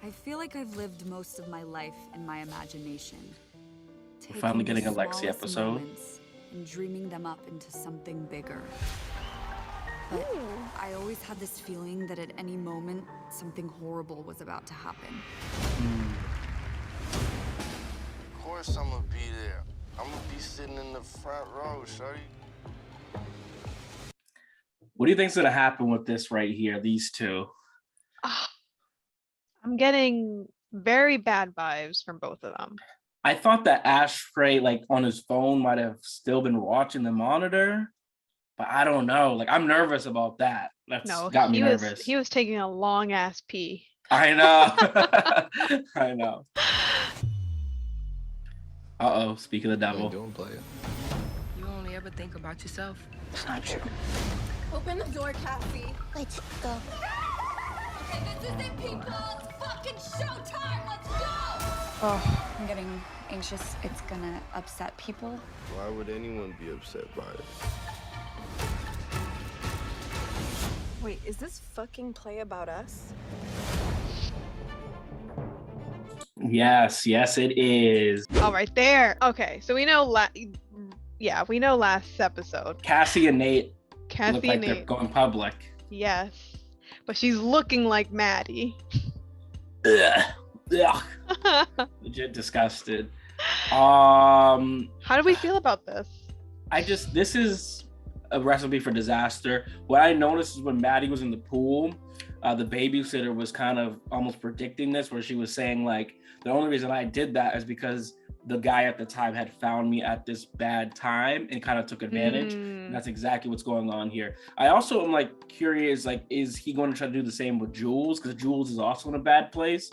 I feel like I've lived most of my life in my imagination. We're finally Taking getting the a Lexie smallest episode. moments and dreaming them up into something bigger. But I always had this feeling that at any moment, something horrible was about to happen. Of course I'm gonna be there. I'm gonna be sitting in the front row, shorty. What do you think's gonna happen with this right here, these two? I'm getting very bad vibes from both of them. I thought that Ashtray, like on his phone, might have still been watching the monitor, but I don't know. Like, I'm nervous about that. That's got me nervous. He was taking a long ass pee. I know. I know. Uh-oh, speak of the devil. Doing, player. You only ever think about yourself. It's not true. Open the door, Cassie. Let's go. Okay, this is it, people. It's fucking showtime. Let's go. Oh, I'm getting anxious. It's gonna upset people. Why would anyone be upset by it? Wait, is this fucking play about us? Yes, it is. Oh, right there. Okay, so we know we know last episode. Cassie and Nate Cassie look like and they're Nate. going public. Yes. But she's looking like Maddie. Ugh. Legit disgusted. How do we feel about this? This is a recipe for disaster. What I noticed is when Maddie was in the pool, the babysitter was kind of almost predicting this, where she was saying like, the only reason I did that is because the guy at the time had found me at this bad time and kind of took advantage. And that's exactly what's going on here. I also am like curious, like, is he going to try to do the same with Jules? Because Jules is also in a bad place.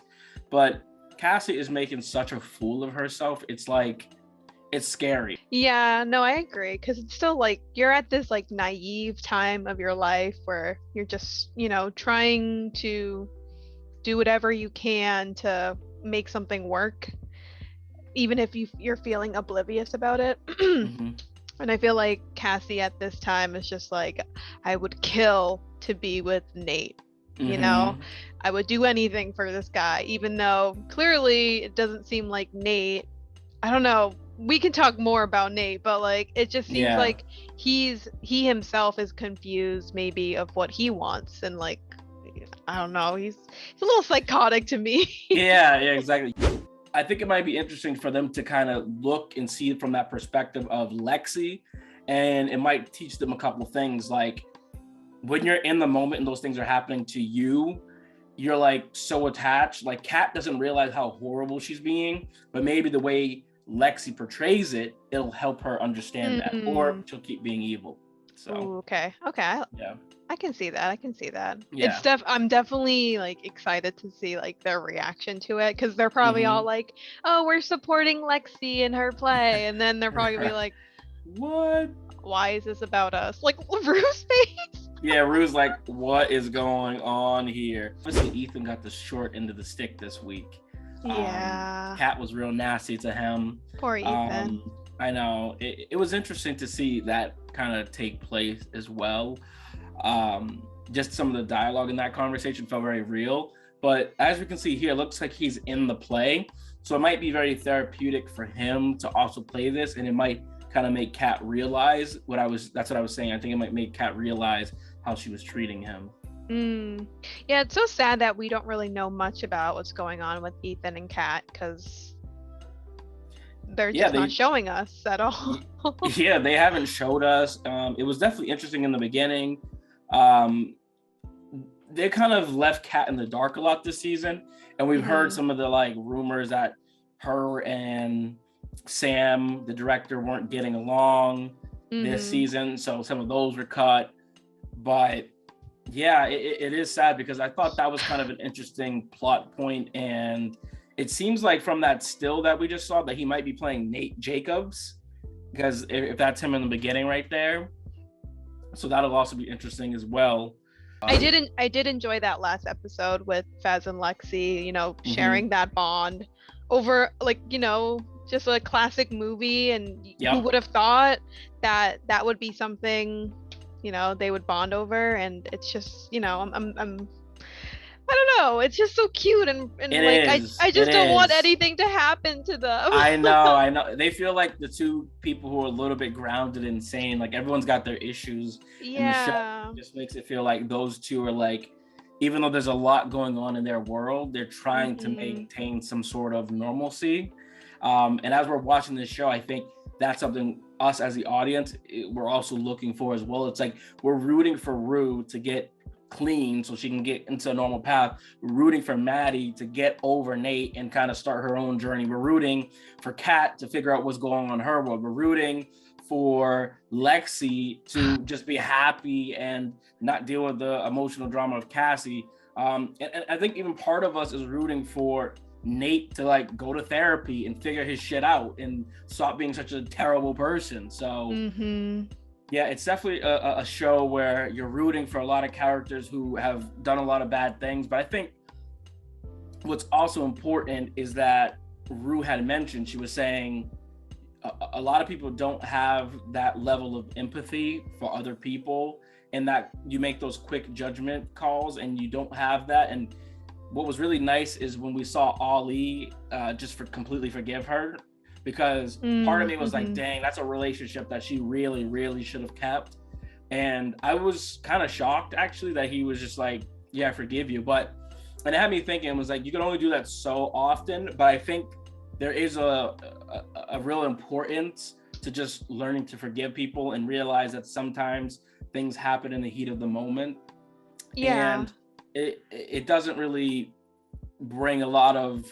But Cassie is making such a fool of herself. It's like, it's scary. Yeah, no, I agree. Because it's still like you're at this like naive time of your life where you're just, trying to do whatever you can to make something work, even if you're feeling oblivious about it. Mm-hmm. And I feel like Cassie at this time is just like, I would kill to be with Nate. I would do anything for this guy, even though clearly it doesn't seem like Nate. I don't know. We can talk more about Nate, but like it just seems like he himself is confused maybe of what he wants, and like I don't know, he's a little psychotic to me. yeah, exactly. I think it might be interesting for them to kind of look and see it from that perspective of Lexie, and it might teach them a couple things. Like when you're in the moment and those things are happening to you, you're like so attached. Like Kat doesn't realize how horrible she's being, but maybe the way Lexie portrays it, it'll help her understand that, or she'll keep being evil. So okay. Yeah. I can see that. Yeah. I'm definitely like excited to see like their reaction to it, because they're probably all like, oh, we're supporting Lexie in her play, and then they're probably gonna be like, what? Why is this about us? Like Rue's face. Yeah, Rue's like, what is going on here? Obviously, Ethan got the short end of the stick this week. Yeah. Kat was real nasty to him. Poor Ethan. I know. It was interesting to see that kind of take place as well. Just some of the dialogue in that conversation felt very real. But as we can see here, it looks like he's in the play. So it might be very therapeutic for him to also play this. And it might kind of make Kat realize that's what I was saying. I think it might make Kat realize how she was treating him. Yeah, it's so sad that we don't really know much about what's going on with Ethan and Kat, because they're just not showing us at all. Yeah, they haven't showed us. It was definitely interesting in the beginning. They kind of left Kat in the dark a lot this season, and we've heard some of the like rumors that her and Sam, the director, weren't getting along this season, so some of those were cut. But yeah, it is sad, because I thought that was kind of an interesting plot point, and it seems like from that still that we just saw that he might be playing Nate Jacobs, because if that's him in the beginning right there, so that'll also be interesting as well. I did enjoy that last episode with Faz and Lexie, sharing that bond over like, just a classic movie, and who would have thought that would be something they would bond over. And it's just I'm I don't know. It's just so cute and It like is. I just It don't want is. anything to happen to them. I know. They feel like the two people who are a little bit grounded and sane. Like everyone's got their issues. And the show Yeah. just makes it feel like those two are like, even though there's a lot going on in their world, they're trying to maintain some sort of normalcy. And as we're watching this show, I think that's something us as the audience, we're also looking for as well. It's like we're rooting for Rue to get clean so she can get into a normal path. We're rooting for Maddie to get over Nate and kind of start her own journey. We're rooting for Kat to figure out what's going on in her world. We're rooting for Lexie to just be happy and not deal with the emotional drama of Cassie. And I think even part of us is rooting for Nate to like go to therapy and figure his shit out and stop being such a terrible person. So yeah, it's definitely a show where you're rooting for a lot of characters who have done a lot of bad things. But I think what's also important is that Rue had mentioned, she was saying a lot of people don't have that level of empathy for other people, and that you make those quick judgment calls and you don't have that. And what was really nice is when we saw Ali just completely forgive her, because part of me was like, dang, that's a relationship that she really, really should have kept. And I was kind of shocked actually that he was just like, yeah, I forgive you. And it had me thinking, was like, you can only do that so often. But I think there is a real importance to just learning to forgive people and realize that sometimes things happen in the heat of the moment. Yeah. And it doesn't really bring a lot of,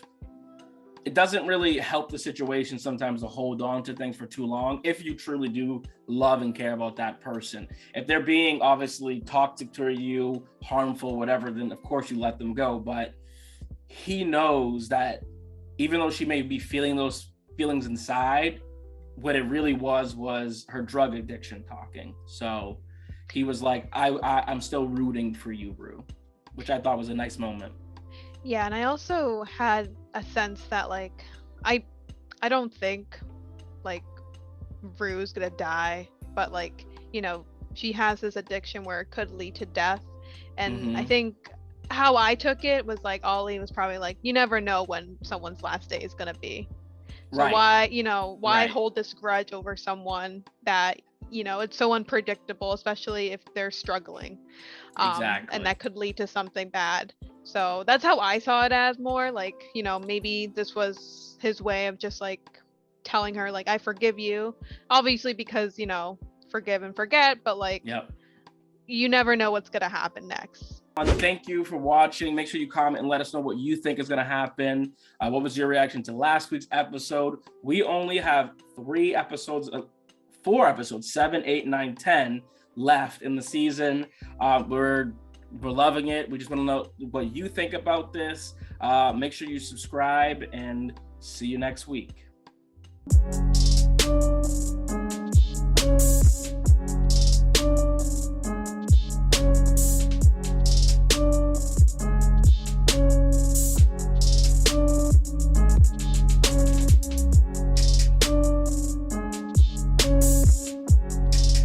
it doesn't really help the situation sometimes to hold on to things for too long if you truly do love and care about that person. If they're being obviously toxic to you, harmful, whatever, then of course you let them go. But he knows that even though she may be feeling those feelings inside, what it really was her drug addiction talking. So he was like, I'm still rooting for you, Rue, which I thought was a nice moment. Yeah, and I also had a sense that like I don't think like Rue's gonna die, but like, you know, she has this addiction where it could lead to death. And I think how I took it was like Ollie was probably like, you never know when someone's last day is gonna be. So why hold this grudge over someone that, you know, it's so unpredictable, especially if they're struggling. Exactly. And that could lead to something bad. So that's how I saw it, as more like, you know, maybe this was his way of just like telling her like, I forgive you, obviously, because, you know, forgive and forget, but like, you never know what's gonna happen next. Thank you for watching. Make sure you comment and let us know what you think is going to happen. What was your reaction to last week's episode? We only have 4 episodes, 7, 8, 9, 10 left in the season. We're loving it. We just want to know what you think about this. Make sure you subscribe and see you next week.